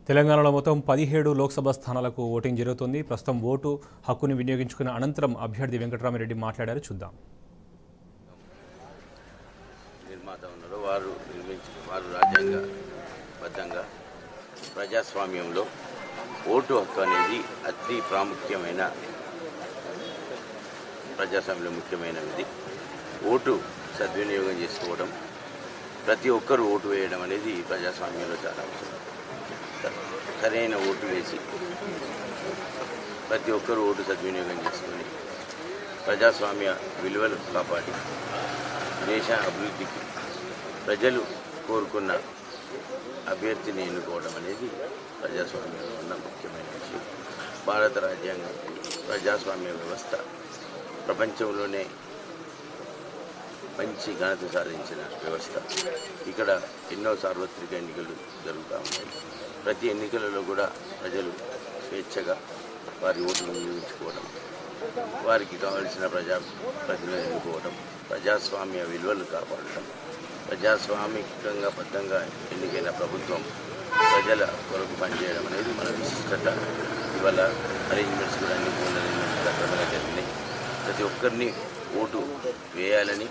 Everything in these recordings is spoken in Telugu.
తెలంగాణలో మొత్తం 17 లోక్సభ స్థానాలకు ఓటింగ్ జరుగుతుంది. ప్రస్తుతం ఓటు హక్కుని వినియోగించుకున్న అనంతరం అభ్యర్థి వెంకటరామిరెడ్డి మాట్లాడారు. చూద్దాం. నిర్మాత ఉన్నారు, వారు రాజ్యాంగబద్ధంగా ప్రజాస్వామ్యంలో ఓటు హక్కు అనేది అతి ప్రాముఖ్యమైన ప్రజాస్వామ్యంలో ముఖ్యమైనది. ఓటు సద్వినియోగం చేసుకోవడం, ప్రతి ఒక్కరూ ఓటు వేయడం అనేది ప్రజాస్వామ్యంలో చాలా అవసరం. సరైన ఓటు వేసి ప్రతి ఒక్కరూ ఓటు సద్వినియోగం చేసుకొని ప్రజాస్వామ్య విలువలు కాపాడి దేశ అభివృద్ధికి ప్రజలు కోరుకున్న అభ్యర్థిని ఎన్నుకోవడం అనేది ప్రజాస్వామ్యంలో ఉన్న ముఖ్యమైన విషయం. భారత రాజ్యాంగం ప్రజాస్వామ్య వ్యవస్థ ప్రపంచంలోనే మంచి ఘనత సాధించిన వ్యవస్థ. ఇక్కడ ఎన్నో సార్వత్రిక ఎన్నికలు జరుగుతూ ఉన్నాయి. ప్రతి ఎన్నికలలో కూడా ప్రజలు స్వేచ్ఛగా వారి ఓటును వినియోగించుకోవడం, వారికి కావలసిన ప్రజాప్రతినిధులను ఎన్నుకోవడం, ప్రజాస్వామ్య విలువలు కాపాడటం, ప్రజాస్వామికంగా బద్ధంగా ఎన్నికైన ప్రభుత్వం ప్రజల కొరకు పనిచేయడం అనేది మన విశిష్టత. ఇవాళ అరేంజ్మెంట్స్ కూడా అన్ని సక్రమంగా జరిగినాయి. ప్రతి ఒక్కరిని ఓటు వేయాలని,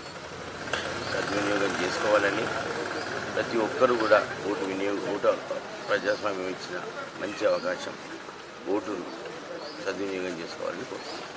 సద్వినియోగం చేసుకోవాలని, ప్రతి ఒక్కరూ కూడా ఓటు ప్రజాస్వామ్యం ఇచ్చిన మంచి అవకాశం, ఓటును సద్వినియోగం చేసుకోవాలని కోరుతున్నాను.